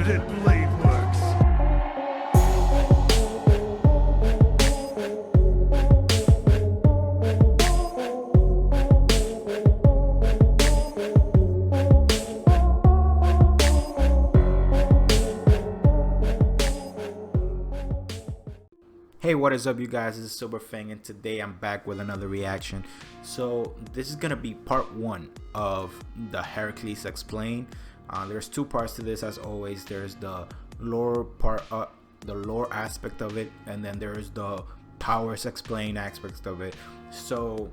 Unlimited Blade Works. Hey, what is up, you guys? This is Silverfang, and today I'm back with another reaction. So this is gonna be part one of the Hercules Explained. There's two parts to this, as always. There's the lore part, the lore aspect of it, and then there's the powers explained aspects of it. So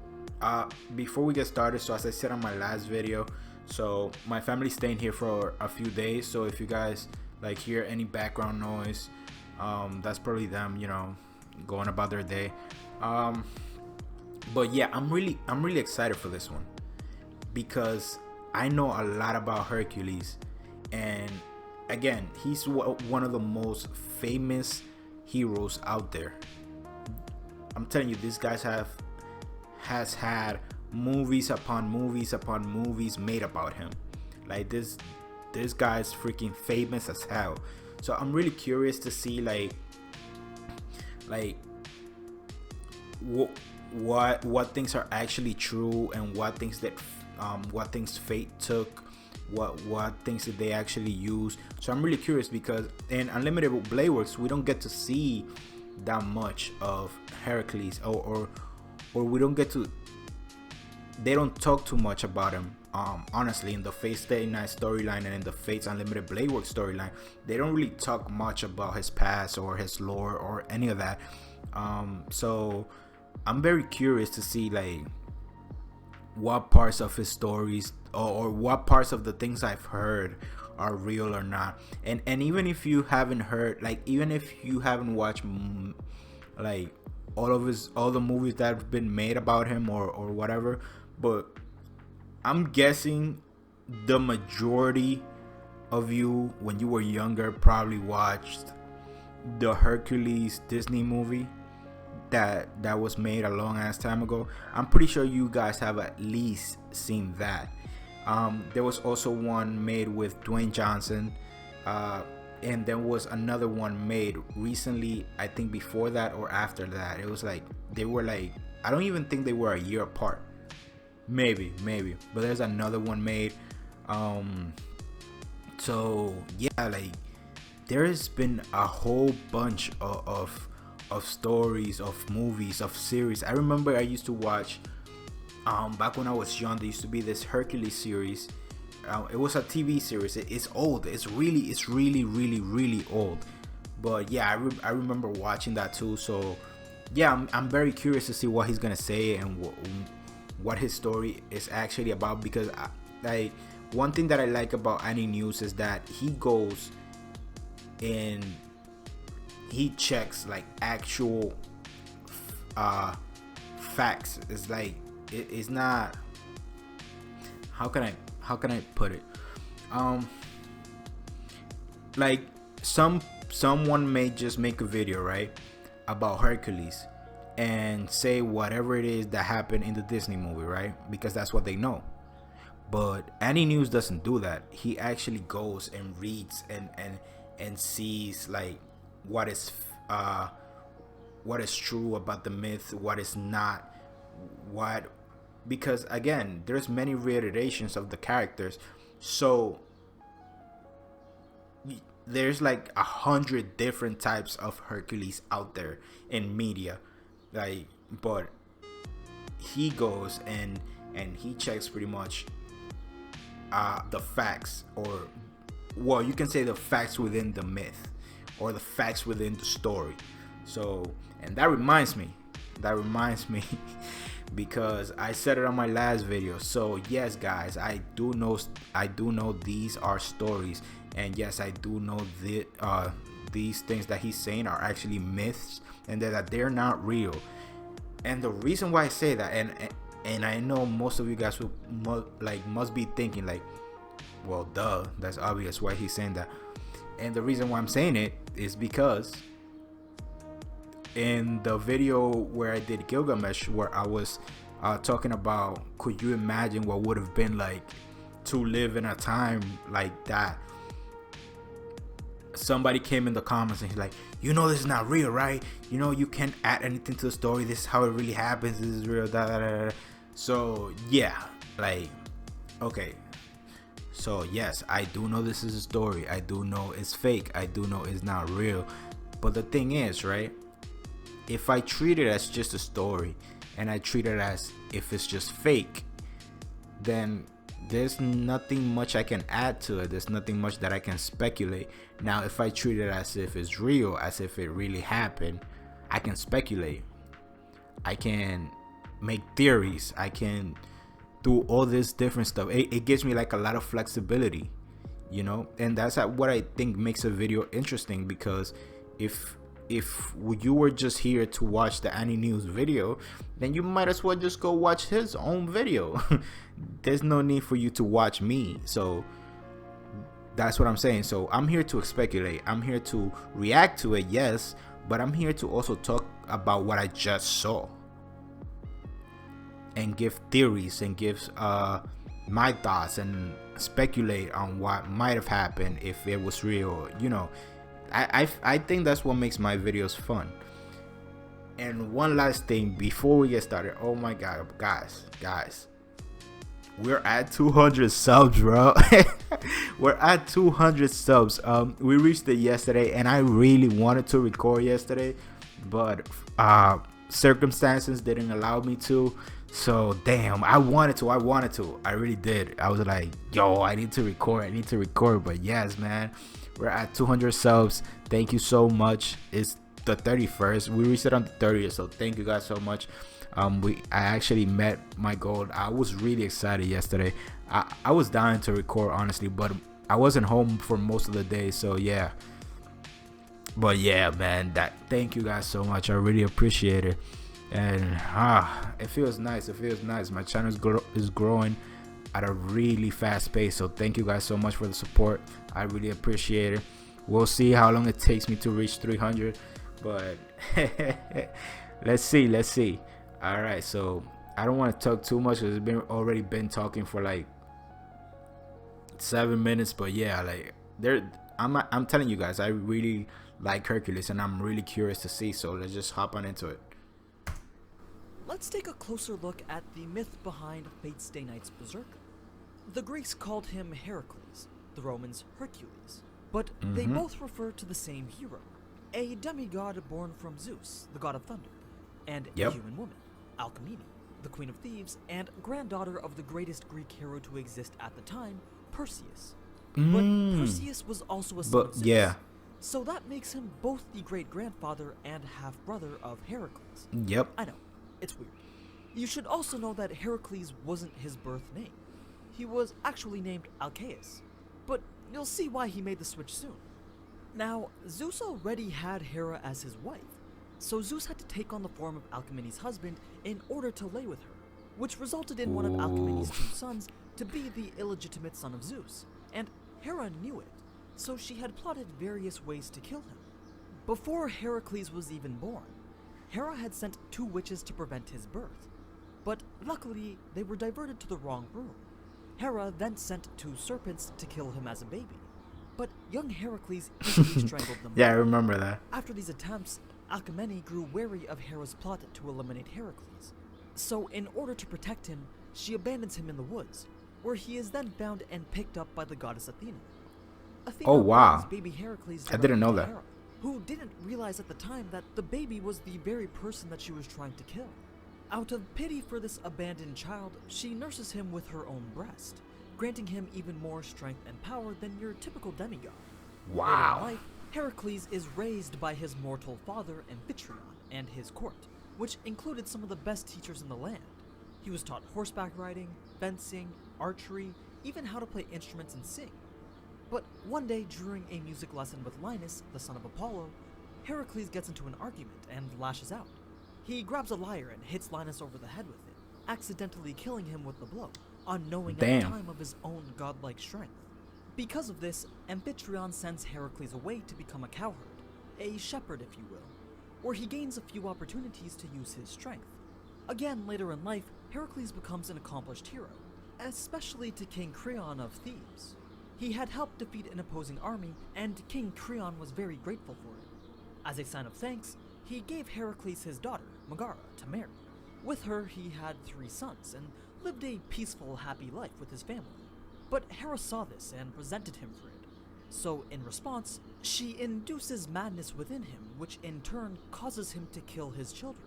before we get started, so as I said on my last video, so my family's staying here for a few days. So if you guys like hear any background noise, that's probably them, going about their day. But yeah, I'm really excited for this one because I know a lot about Hercules, and again, he's one of the most famous heroes out there. I'm telling you, this guy has had movies upon movies upon movies made about him. Like this guy's freaking famous as hell. So I'm really curious to see like what things are actually true, and what things fate took, what things did they actually use. So I'm really curious because in Unlimited Blade Works we don't get to see that much of Hercules, or we don't get to, they don't talk too much about him. Honestly, in the Fate Stay Night storyline and in the Fates Unlimited Blade Works storyline, they don't really talk much about his past or his lore or any of that. So I'm very curious to see like what parts of his stories, or what parts of the things I've heard are real or not. And even if you haven't heard, like even if you haven't watched like all the movies that have been made about him or whatever, but I'm guessing the majority of you, when you were younger, probably watched the Hercules Disney movie that was made a long ass time ago. I'm pretty sure you guys have at least seen that. There was also one made with Dwayne Johnson, and there was another one made recently, I think before that or after that. It was like, they were like, I don't even think they were a year apart. Maybe, but there's another one made. So yeah, like there's been a whole bunch of stories, of movies, of series. I remember I used to watch, back when I was young, there used to be this Hercules series. It was a TV series. It's old. It's really old. But yeah, I remember watching that too. So yeah, I'm very curious to see what he's gonna say and what his story is actually about, because like one thing that I like about Any News is that he goes and he checks like actual facts. It's like it's not, how can I put it, like someone may just make a video, right, about Hercules and say whatever it is that happened in the Disney movie, right, because that's what they know. But Any News doesn't do that. He actually goes and reads and sees like what is true about the myth, what is not, because again, there's many reiterations of the characters. So there's like 100 different types of Hercules out there in media, like, but he goes and he checks pretty much the facts, or well, you can say the facts within the myth or the facts within the story. So, and that reminds me because I said it on my last video. So yes, guys, I do know these are stories, and yes, I do know these things that he's saying are actually myths, and that they're not real. And the reason why I say that, and I know most of you guys must be thinking like, well, duh, that's obvious why he's saying that. And the reason why I'm saying it is because in the video where I did Gilgamesh, where I was talking about, could you imagine what would have been like to live in a time like that, somebody came in the comments and he's like, you know, this is not real, right? You know, you can't add anything to the story. This is how it really happens. This is real. Da, da, da, da. So yeah, like, okay. So yes, I do know this is a story. I do know it's fake. I do know it's not real. But the thing is, right? If I treat it as just a story and I treat it as if it's just fake, then there's nothing much I can add to it. There's nothing much that I can speculate. Now, if I treat it as if it's real, as if it really happened, I can speculate. I can make theories. I can do all this different stuff. It gives me like a lot of flexibility, you know? And that's what I think makes a video interesting, because if you were just here to watch the Annie News video, then you might as well just go watch his own video. There's no need for you to watch me. So that's what I'm saying. So I'm here to speculate. I'm here to react to it, yes, but I'm here to also talk about what I just saw and give theories and give my thoughts and speculate on what might have happened if it was real, you know. I think that's what makes my videos fun. And one last thing before we get started. Oh my god, guys, we're at 200 subs, bro. We're at 200 subs. We reached it yesterday, and I really wanted to record yesterday, but circumstances didn't allow me to. So damn, I wanted to. I really did. I was like, yo, I need to record. But yes, man, we're at 200 subs. Thank you so much. It's the 31st. We reached it on the 30th. So thank you guys so much. I actually met my goal. I was really excited yesterday. I was dying to record, honestly, but I wasn't home for most of the day. So yeah. But yeah, man, thank you guys so much. I really appreciate it. And it feels nice. My channel is growing at a really fast pace, so thank you guys so much for the support. I really appreciate it. We'll see how long it takes me to reach 300, but let's see. All right, so I don't want to talk too much because it's already been talking for like 7 minutes, but yeah, like I'm telling you guys, I really like Hercules and I'm really curious to see, so let's just hop on into it. Let's take a closer look at the myth behind Fate's Day Knight's berserker. The Greeks called him Hercules, the Romans Hercules, but they both refer to the same hero, a demigod born from Zeus, the god of thunder, and a human woman, Alcmene, the queen of thieves and granddaughter of the greatest Greek hero to exist at the time, Perseus. But Perseus was also a son of Zeus. Yeah. So that makes him both the great-grandfather and half-brother of Heracles. Yep. I know. It's weird. You should also know that Heracles wasn't his birth name. He was actually named Alcaeus, but you'll see why he made the switch soon. Now, Zeus already had Hera as his wife, so Zeus had to take on the form of Alcmene's husband in order to lay with her, which resulted in one of Alcmene's two sons to be the illegitimate son of Zeus, and Hera knew it, so she had plotted various ways to kill him. Before Heracles was even born, Hera had sent 2 witches to prevent his birth, but luckily they were diverted to the wrong room. Hera then sent 2 serpents to kill him as a baby, but young Heracles easily strangled them. Yeah, I remember that. After these attempts, Alcmene grew wary of Hera's plot to eliminate Heracles, so in order to protect him, she abandons him in the woods, where he is then found and picked up by the goddess Athena. Oh wow, baby Heracles I didn't know that. Hera, who didn't realize at the time that the baby was the very person that she was trying to kill. Out of pity for this abandoned child, she nurses him with her own breast, granting him even more strength and power than your typical demigod. Wow. Later in life, Heracles is raised by his mortal father Amphitryon and his court, which included some of the best teachers in the land. He was taught horseback riding, fencing, archery, even how to play instruments and sing. But one day during a music lesson with Linus, the son of Apollo, Heracles gets into an argument and lashes out. He grabs a lyre and hits Linus over the head with it, accidentally killing him with the blow, unknowing at the time of his own godlike strength. Because of this, Amphitryon sends Heracles away to become a cowherd, a shepherd if you will, where he gains a few opportunities to use his strength. Again, later in life, Heracles becomes an accomplished hero, especially to King Creon of Thebes. He had helped defeat an opposing army, and King Creon was very grateful for it. As a sign of thanks, he gave Heracles his daughter, Megara, to marry. With her, he had 3 sons, and lived a peaceful, happy life with his family. But Hera saw this and resented him for it. So, in response, she induces madness within him, which in turn causes him to kill his children.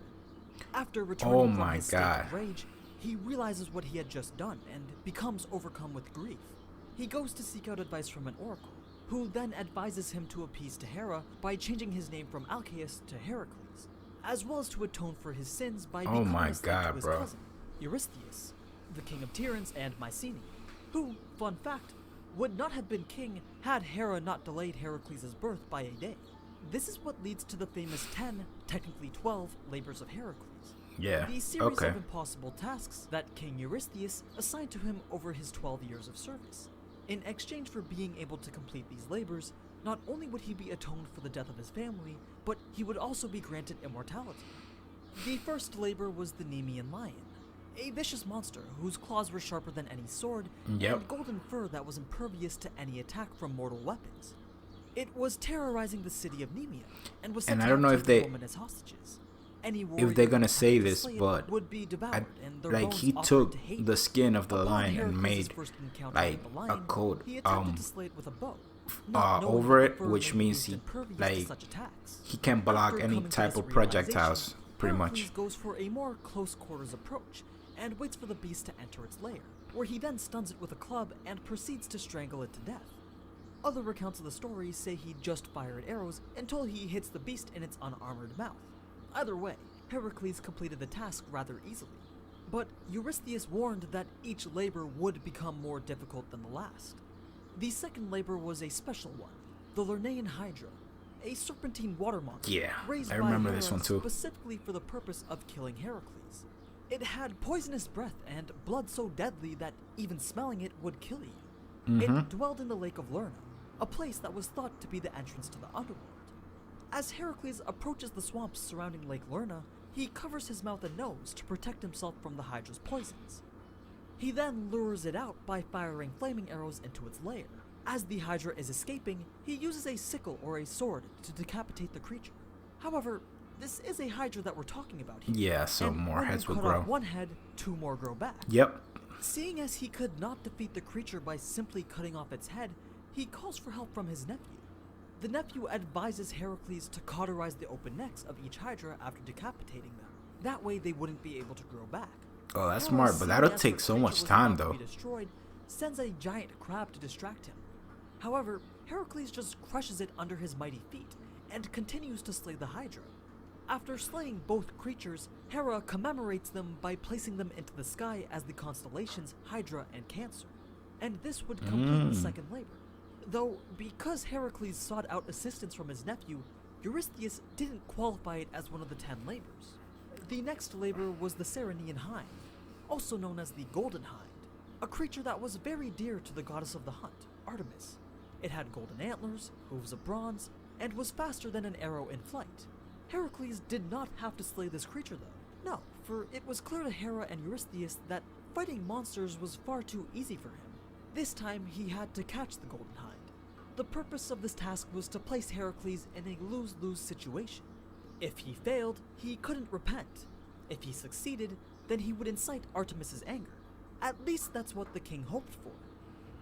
After returning from his state of rage, he realizes what he had just done and becomes overcome with grief. He goes to seek out advice from an oracle, who then advises him to appease to Hera by changing his name from Alcaeus to Heracles, as well as to atone for his sins by becoming a slave to his cousin, Eurystheus, the king of Tiryns and Mycenae, who, fun fact, would not have been king had Hera not delayed Heracles' birth by a day. This is what leads to the famous 10, technically 12, labors of Heracles. Yeah, The series of impossible tasks that King Eurystheus assigned to him over his 12 years of service. In exchange for being able to complete these labors, not only would he be atoned for the death of his family, but he would also be granted immortality. The first labor was the Nemean lion, a vicious monster whose claws were sharper than any sword, and golden fur that was impervious to any attack from mortal weapons. It was terrorizing the city of Nemea, and was sent to take women as hostages. If they're gonna say this, but would be devoured, and their like bones he offered took to hate. the skin of the Upon lion and Heracles' made first encounter like with the a lion, coat he attempted to slay it with a bow, not knowing over that it, the fur which may be means used impervious to such attacks. he can block After any coming to type this of projectiles, realization, pretty Heracles much. goes for a more close quarters approach and waits for the beast to enter its lair, where he then stuns it with a club and proceeds to strangle it to death. Other accounts of the story say he just fired arrows until he hits the beast in its unarmored mouth. Either way, Heracles completed the task rather easily. But Eurystheus warned that each labor would become more difficult than the last. The second labor was a special one, the Lernaean Hydra, a serpentine water monster raised I by remember Hera this one too. specifically for the purpose of killing Heracles. It had poisonous breath and blood so deadly that even smelling it would kill you. It dwelled in the lake of Lerna, a place that was thought to be the entrance to the underworld. As Heracles approaches the swamps surrounding Lake Lerna, he covers his mouth and nose to protect himself from the Hydra's poisons. He then lures it out by firing flaming arrows into its lair. As the Hydra is escaping, he uses a sickle or a sword to decapitate the creature. However, this is a Hydra that we're talking about here. Yeah, so and more when heads you will cut grow. off one head, 2 more grow back. Yep. Seeing as he could not defeat the creature by simply cutting off its head, he calls for help from his nephew. The nephew advises Heracles to cauterize the open necks of each Hydra after decapitating them. That way they wouldn't be able to grow back. Oh, that's Hera, smart, but that'll seeing as take her so creature much was time about to though. be destroyed, sends a giant crab to distract him. However, Heracles just crushes it under his mighty feet and continues to slay the Hydra. After slaying both creatures, Hera commemorates them by placing them into the sky as the constellations Hydra and Cancer. And this would complete the second labor. Though, because Heracles sought out assistance from his nephew, Eurystheus didn't qualify it as one of the 10 labors. The next labor was the Ceryneian Hind, also known as the Golden Hind, a creature that was very dear to the goddess of the hunt, Artemis. It had golden antlers, hooves of bronze, and was faster than an arrow in flight. Heracles did not have to slay this creature though. No, for it was clear to Hera and Eurystheus that fighting monsters was far too easy for him. This time he had to catch the Golden Hind. The purpose of this task was to place Heracles in a lose-lose situation. If he failed, he couldn't repent. If he succeeded, then he would incite Artemis's anger. At least that's what the king hoped for.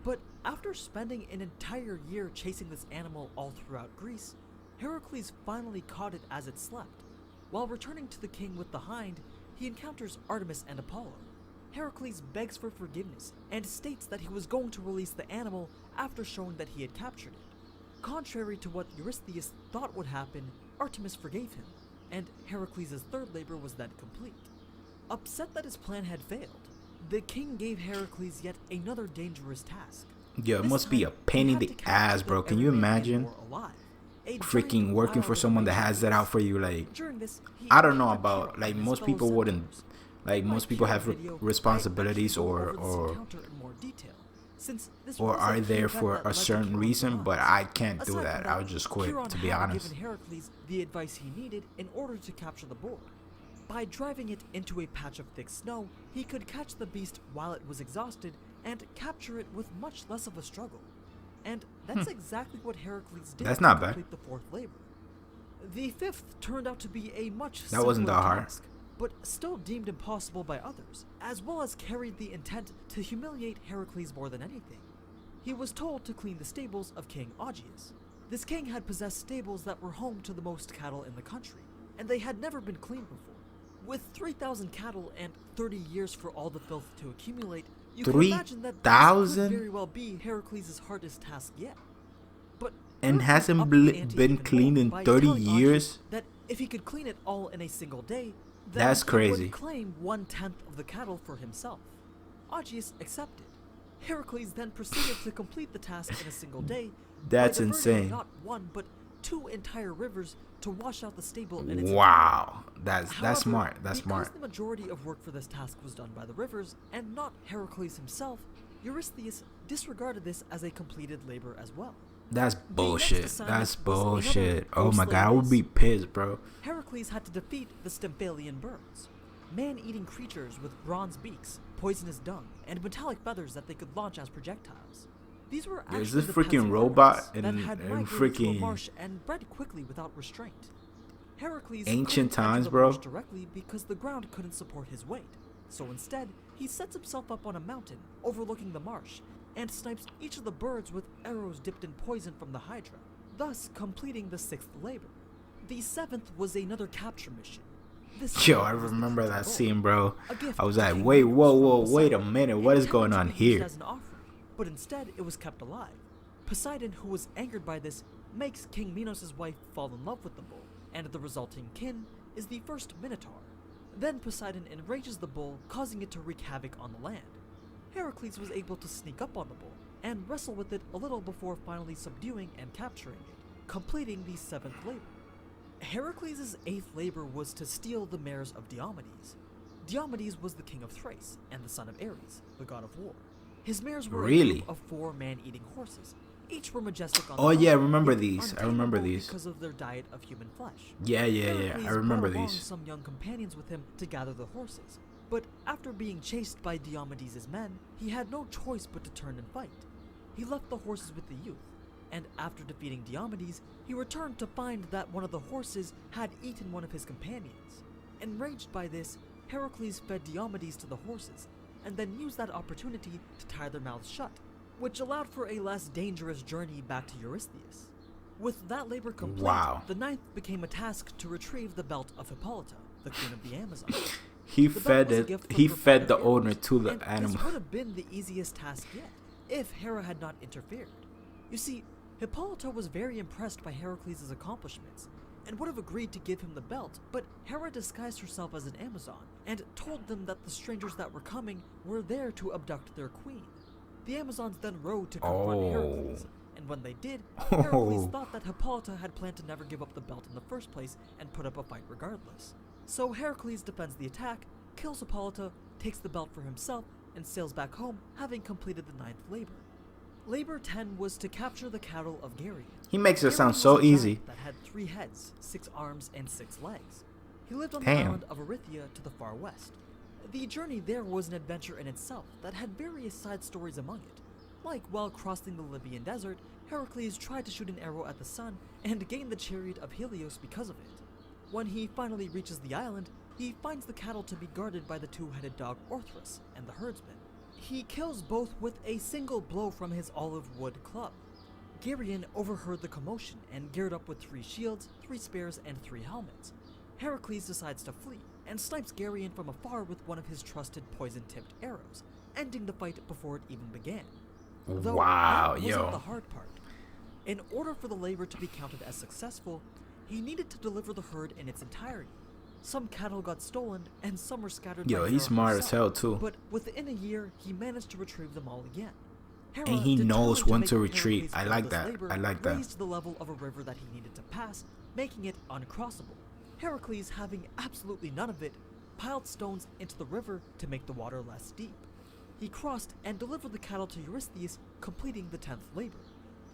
But after spending an entire year chasing this animal all throughout Greece, Heracles finally caught it as it slept. While returning to the king with the hind, he encounters Artemis and Apollo. Heracles begs for forgiveness and states that he was going to release the animal after showing that he had captured it. Contrary to what Eurystheus thought would happen, Artemis forgave him, and Heracles' third labor was then complete. Upset that his plan had failed, the king gave Heracles yet another dangerous task. Yeah, it must be a pain in the ass, bro. Can you imagine freaking working for someone that has that out for you? Like, I don't know about, like, most people wouldn't, like, most people have responsibilities or are there for a certain reason, but I can't do that. I would just quit, to be honest. Given Heracles the advice he needed in order to capture the boar. By driving it into a patch of thick snow, he could catch the beast while it was exhausted and capture it with much less of a struggle. And that's exactly what Hercules did That's to not bad. complete the fourth labor. The fifth turned out to be a much That wasn't simpler that hard. task, but still deemed impossible by others, as well as carried the intent to humiliate Heracles more than anything. He was told to clean the stables of King Augeas. This king had possessed stables that were home to the most cattle in the country, and they had never been cleaned before. With 3,000 cattle and 30 years for all the filth to accumulate, you can imagine that this 3,000? could very well be Heracles' hardest task yet. But And Heracles hasn't upped the ante been even cleaned more in by 30 telling Augeas years? that if he could clean it all in a single day, then That's he crazy. would claim 1/10 of the cattle for himself. Augeas accepted. Heracles then proceeded to complete the task in a single day. That's by diverting insane. Not one, but 2 entire rivers to wash out the stable in its Wow, that's However, smart. That's because smart. the majority of work for this task was done by the rivers, and not Heracles himself, Eurystheus disregarded this as a completed labor as well. That's bullshit. assignment That's was another bullshit. Oh my ghostly god, I would race. be pissed, bro. Heracles had to defeat the Stymphalian birds, man-eating creatures with bronze beaks, poisonous dung, and metallic feathers that they could launch as projectiles. These were actually Is this the freaking pets of robot Hercules that and- had and migrated to a freaking- marsh and bred quickly without restraint. Heracles Ancient couldn't enter times, the bro. marsh directly because the ground couldn't support his weight. So instead, he sets himself up on a mountain overlooking the marsh and snipes each of the birds with arrows dipped in poison from the Hydra, thus completing the 6th labor. The 7th was another capture mission. This Yo, time I was the remember Prince of that Gold, scene, bro. a gift I was to like, King wait, Minos whoa, from wait a Poseidon, minute. What is intended going to on be used here? as an offering, but instead it was kept alive. Poseidon, who was angered by this, makes King Minos' wife fall in love with the bull, and the resulting kin is the first Minotaur. Then Poseidon enrages the bull, causing it to wreak havoc on the land. Heracles was able to sneak up on the bull and wrestle with it a little before finally subduing and capturing it, completing the 7th labor. Heracles' 8th labor was to steal the mares of Diomedes. Diomedes was the king of Thrace and the son of Ares, the god of war. His mares were a Really? group of 4 man-eating horses. Each were majestic on Oh, their yeah, I own, remember yet these. I remember untamable these. because of their diet of human flesh. Yeah. Heracles I remember brought along these. some young companions with him to gather the horses, but after being chased by Diomedes' men, he had no choice but to turn and fight. He left the horses with the youth, and after defeating Diomedes, he returned to find that one of the horses had eaten one of his companions. Enraged by this, Heracles fed Diomedes to the horses, and then used that opportunity to tie their mouths shut, which allowed for a less dangerous journey back to Eurystheus. With that labor complete, Wow. the 9th became a task to retrieve the belt of Hippolyta, the queen of the Amazon. He The belt fed was a it. gift from He her fed father the owner Ares, to the and animal. This would have been the easiest task yet, if Hera had not interfered. You see, Hippolyta was very impressed by Heracles' accomplishments, and would have agreed to give him the belt, but Hera disguised herself as an Amazon, and told them that the strangers that were coming were there to abduct their queen. The Amazons then rode to confront Oh. Heracles, and when they did, Heracles Oh. thought that Hippolyta had planned to never give up the belt in the first place and put up a fight regardless. So Heracles defends the attack, kills Hippolyta, takes the belt for himself, and sails back home, having completed the 9th labor. Labor 10 was to capture the cattle of Geryon. He makes it sound Geryon so was a giant easy. That had 3 heads, 6 arms, and 6 legs. He lived on the Damn. island of Erythea to the far west. The journey there was an adventure in itself that had various side stories among it. Like while crossing the Libyan desert, Heracles tried to shoot an arrow at the sun and gained the chariot of Helios because of it. When he finally reaches the island, he finds the cattle to be guarded by the 2-headed dog Orthrus and the herdsman. He kills both with a single blow from his olive wood club. Geryon overheard the commotion and geared up with 3 shields, 3 spears, and 3 helmets. Heracles decides to flee and snipes Geryon from afar with one of his trusted poison-tipped arrows, ending the fight before it even began. Though Wow, that yo. wasn't the hard part. In order for the labor to be counted as successful, he needed to deliver the herd in its entirety. Some cattle got stolen, and some were scattered Yo, by he's Hera smart as herself, hell, too. But within a year, he managed to retrieve them all again. Hera, And he knows determined when make to retreat. Heracles I fail like this that. labor, I like that. raised the level of a river that he needed to pass, making it uncrossable. Heracles, having absolutely none of it, piled stones into the river to make the water less deep. He crossed and delivered the cattle to Eurystheus, completing the 10th labor.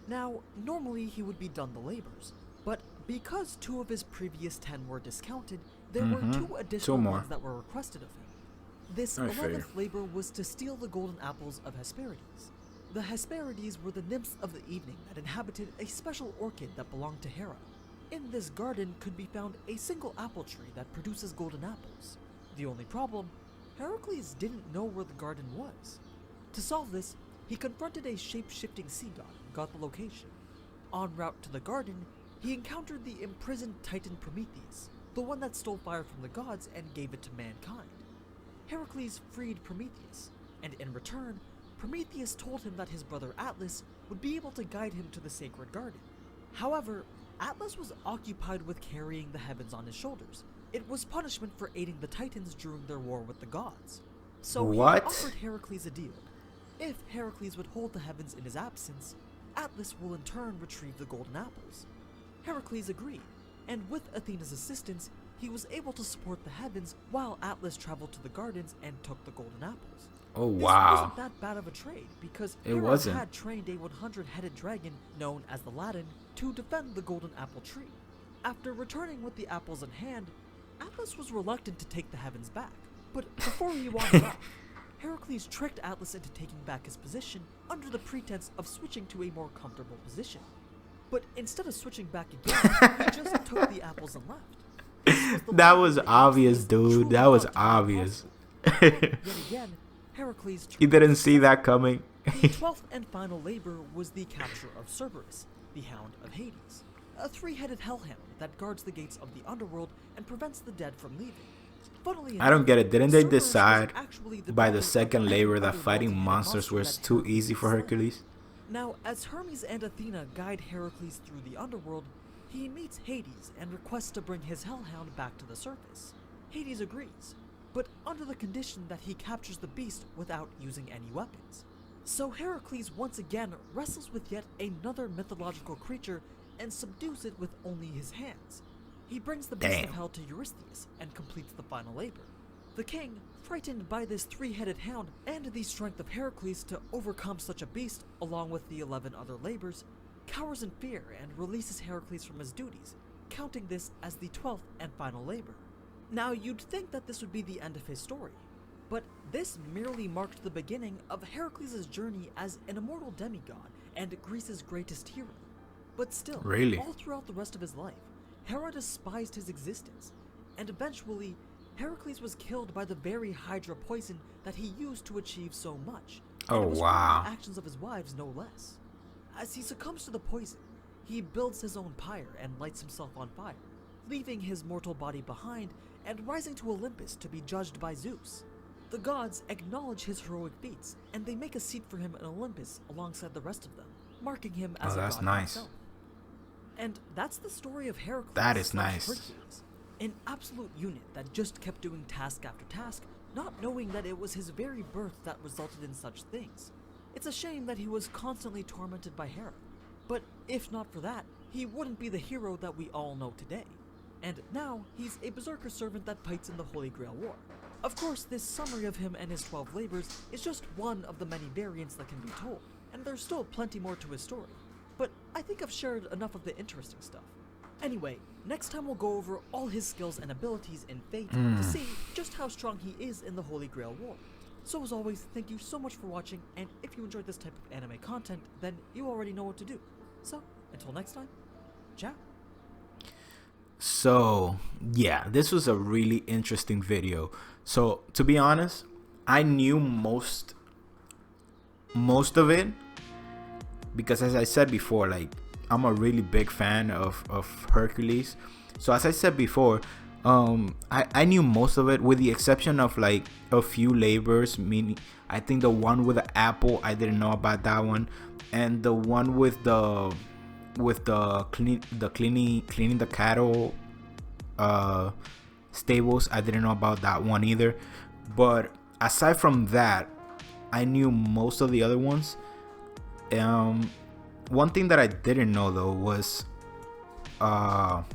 Now, normally he would be done the labors, but because 2 of his previous 10 were discounted, there were 2 additional more. ones that were requested of him. This I feel 11th labor was to steal the golden apples of Hesperides. The Hesperides were the nymphs of the evening that inhabited a special orchid that belonged to Hera. In this garden could be found a single apple tree that produces golden apples. The only problem, Hercules didn't know where the garden was. To solve this, he confronted a shape-shifting sea god and got the location. En route to the garden, he encountered the imprisoned Titan Prometheus, the one that stole fire from the gods and gave it to mankind. Hercules freed Prometheus, and in return, Prometheus told him that his brother Atlas would be able to guide him to the sacred garden. However, Atlas was occupied with carrying the heavens on his shoulders. It was punishment for aiding the Titans during their war with the gods. So he offered Heracles a deal. If Heracles would hold the heavens in his absence, Atlas will in turn retrieve the golden apples. Heracles agreed, and with Athena's assistance, he was able to support the heavens while Atlas traveled to the gardens and took the golden apples. Oh wow. This wasn't that bad of a trade, because Hera had trained a 100-headed dragon known as the Ladin to defend the golden apple tree. After returning with the apples in hand, Atlas was reluctant to take the heavens back, but before he wandered off, Heracles tricked Atlas into taking back his position under the pretense of switching to a more comfortable position. But instead of switching back again, he just took the apples and left. That was obvious, dude. That was obvious. Yet again, Heracles You didn't see that coming. The 12th and final labor was the capture of Cerberus, the Hound of Hades, a three-headed hellhound that guards the gates of the underworld and prevents the dead from leaving. Funnily enough, I don't get it. Didn't they Cerberus was decide actually by the brother second of labor another that fighting multi-headed monsters monster was that too Hercules easy for slayed? Hercules? Now, as Hermes and Athena guide Heracles through the underworld, he meets Hades and requests to bring his hellhound back to the surface. Hades agrees, but under the condition that he captures the beast without using any weapons. So Heracles once again wrestles with yet another mythological creature and subdues it with only his hands. He brings the beast of hell to Eurystheus and completes the final labor. The king, frightened by this three-headed hound and the strength of Heracles to overcome such a beast, along with the 11 other labors, cowers in fear and releases Heracles from his duties, counting this as the 12th and final labor. Now, you'd think that this would be the end of his story, but this merely marked the beginning of Heracles' journey as an immortal demigod and Greece's greatest hero. But still, all throughout the rest of his life, Hera despised his existence, and eventually, Heracles was killed by the very Hydra poison that he used to achieve so much. Oh, and it was wow. from the actions of his wives, no less. As he succumbs to the poison, he builds his own pyre and lights himself on fire, leaving his mortal body behind and rising to Olympus to be judged by Zeus. The gods acknowledge his heroic feats, and they make a seat for him in Olympus alongside the rest of them, marking him as a god himself. And that's the story of Heracles. That is nice. Hercules, an absolute unit that just kept doing task after task, not knowing that it was his very birth that resulted in such things. It's a shame that he was constantly tormented by Hera, but if not for that, he wouldn't be the hero that we all know today. And now, he's a berserker servant that fights in the Holy Grail War. Of course, this summary of him and his 12 labors is just one of the many variants that can be told, and there's still plenty more to his story. But I think I've shared enough of the interesting stuff. Anyway, next time we'll go over all his skills and abilities in Fate to see just how strong he is in the Holy Grail War. So as always, thank you so much for watching, and if you enjoyed this type of anime content, then you already know what to do. So, until next time, ciao. So, yeah, this was a really interesting video. So, to be honest, I knew most of it because, as I said before, like, I'm a really big fan of Hercules. So as I said before, I knew most of it with the exception of like a few labors, meaning I think the one with the apple, I didn't know about that one, and the one with the cleaning the cattle stables, I didn't know about that one either. But aside from that, I knew most of the other ones. One thing that I didn't know though was how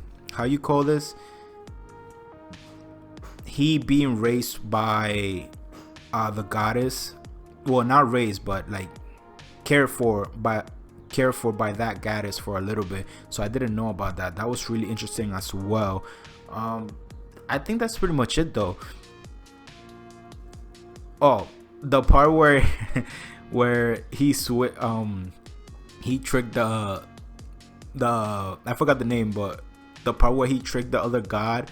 you call this, he being raised by the goddess, well, not raised but like cared for by that goddess for a little bit. So I didn't know about that. That was really interesting as well. I think that's pretty much it though. Oh, the part where where he tricked the I forgot the name, but the part where he tricked the other god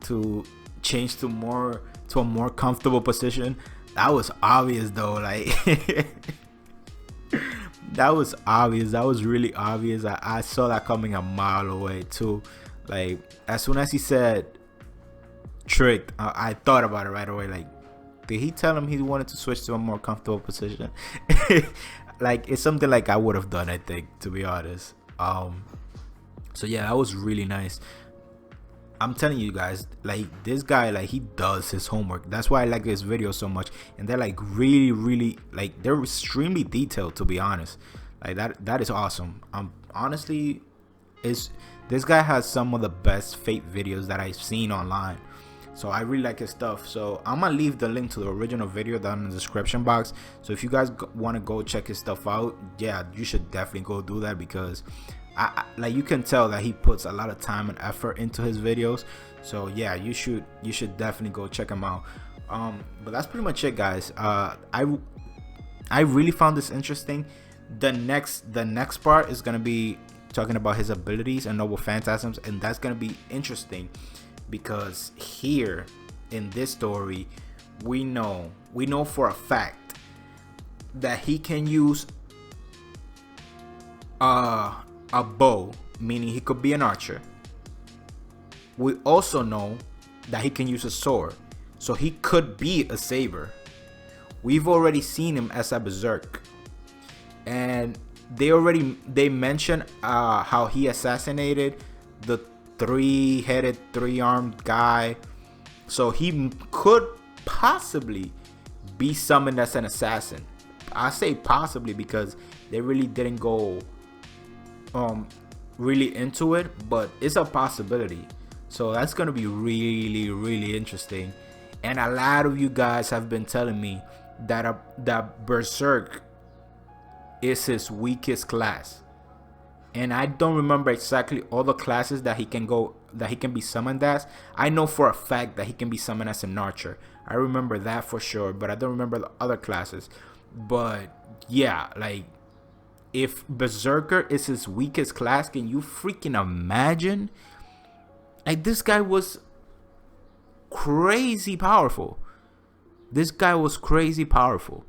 to change to a more comfortable position. That was obvious though, like that was obvious. That was really obvious. I saw that coming a mile away too. Like as soon as he said tricked, I thought about it right away. Like, did he tell him he wanted to switch to a more comfortable position? Like, it's something like I would have done, I think, to be honest. So yeah, that was really nice. I'm telling you guys, like, this guy, like, he does his homework. That's why I like this video so much. And they're like really, like, they're extremely detailed, to be honest. Like, that is awesome. Honestly, this guy has some of the best Fate videos that I've seen online. So I really like his stuff. So I'm gonna leave the link to the original video down in the description box. So if you guys want to go check his stuff out, yeah, you should definitely go do that, because I like, you can tell that he puts a lot of time and effort into his videos. So yeah, you should definitely go check him out. But that's pretty much it, guys. I really found this interesting. The next part is gonna be talking about his abilities and noble phantasms, and that's gonna be interesting because here in this story we know for a fact that he can use a bow, meaning he could be an archer. We also know that he can use a sword, so he could be a saber. We've already seen him as a berserk, and they mentioned how he assassinated the three-headed, three-armed guy, so he could possibly be summoned as an assassin. I say possibly because they really didn't go really into it, but it's a possibility. So that's gonna be really interesting. And a lot of you guys have been telling me that berserk is his weakest class, and I don't remember exactly all the classes that he can be summoned as. I know for a fact that he can be summoned as an archer. I remember that for sure, but I don't remember the other classes. But yeah, like, if berserker is his weakest class, can you freaking imagine? Like, this guy was crazy powerful. This guy was crazy powerful.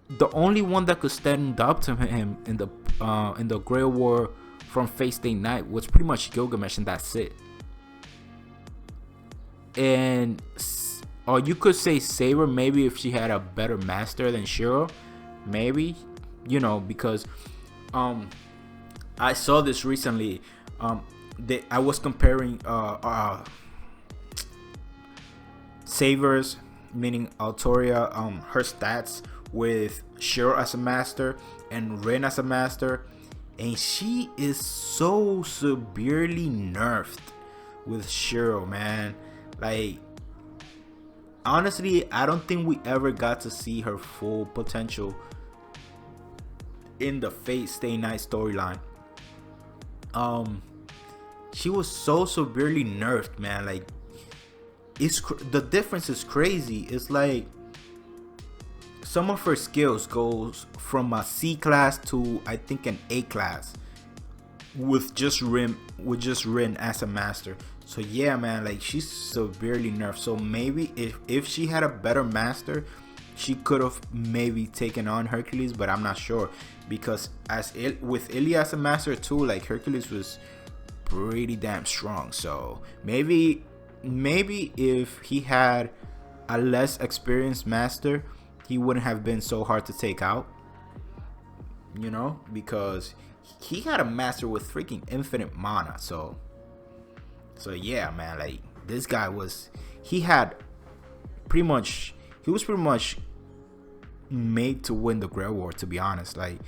The only one that could stand up to him in the Great War from Fate Stay Night was pretty much Gilgamesh, and that's it. And or you could say Saber, maybe, if she had a better master than Shiro, maybe, because I saw this recently. I was comparing Sabers, meaning Altoria, her stats with Shiro as a master and Rin as a master, and she is so severely nerfed with Shiro, man. Like, honestly, I don't think we ever got to see her full potential in the Fate Stay Night storyline. She was so severely nerfed, man. Like, the difference is crazy. It's like some of her skills goes from a C class to, I think, an A class with just Rin as a master. So yeah, man, like, she's severely nerfed. So maybe if she had a better master, she could have maybe taken on Hercules, but I'm not sure, because with Ilya as a master too, like, Hercules was pretty damn strong. So maybe if he had a less experienced master, he wouldn't have been so hard to take out, because he had a master with freaking infinite mana. So yeah, man, like, this guy was pretty much made to win the Great War, to be honest. Like,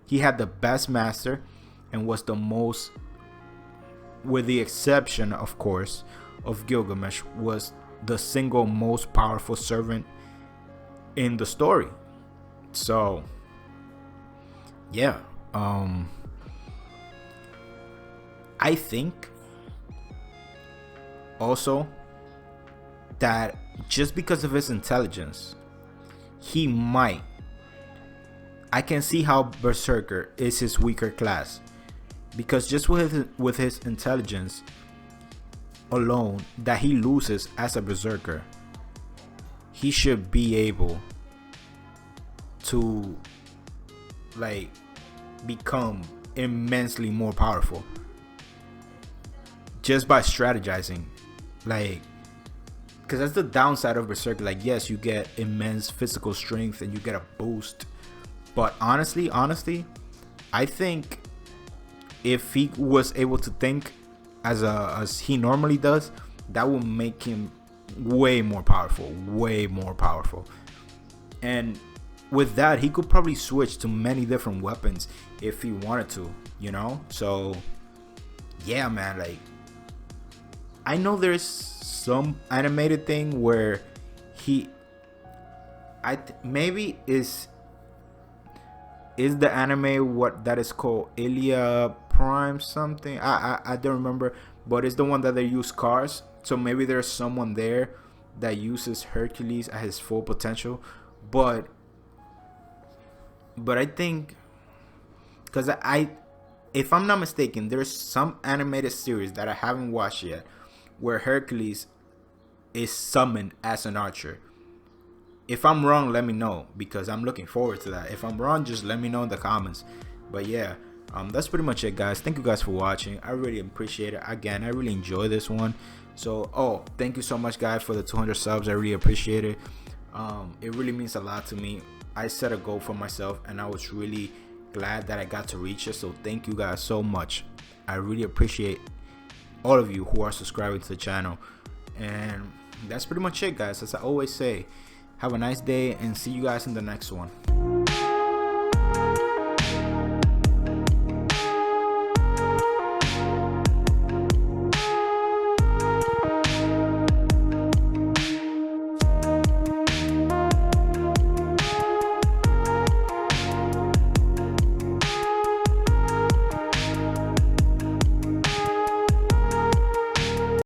he had the best master and was the most, with the exception, of course, of Gilgamesh, was the single most powerful servant in the story. So yeah, I think also that just because of his intelligence, he might I can see how Berserker is his weaker class, because just with his intelligence alone that he loses as a Berserker, he should be able to like become immensely more powerful just by strategizing. Like, because that's the downside of Berserker. Like, yes, you get immense physical strength and you get a boost, but honestly, I think if he was able to think as he normally does, that will make him way more powerful. And with that, he could probably switch to many different weapons if he wanted to, you know? So yeah, man, like, I know there's some animated thing where maybe is the anime what that is called Ilia Prime something. I don't remember, but it's the one that they use cars. So maybe there's someone there that uses Hercules at his full potential, but I think, because if I'm not mistaken, there's some animated series that I haven't watched yet where Hercules is summoned as an archer. If I'm wrong, let me know, because I'm looking forward to that. If I'm wrong, just let me know in the comments. But yeah, that's pretty much it, guys. Thank you guys for watching. I really appreciate it. Again, I really enjoy this one. So, thank you so much, guys, for the 200 subs. I really appreciate it. It really means a lot to me. I set a goal for myself, and I was really glad that I got to reach it. So thank you guys so much. I really appreciate all of you who are subscribing to the channel. And that's pretty much it, guys. As I always say, have a nice day and see you guys in the next one.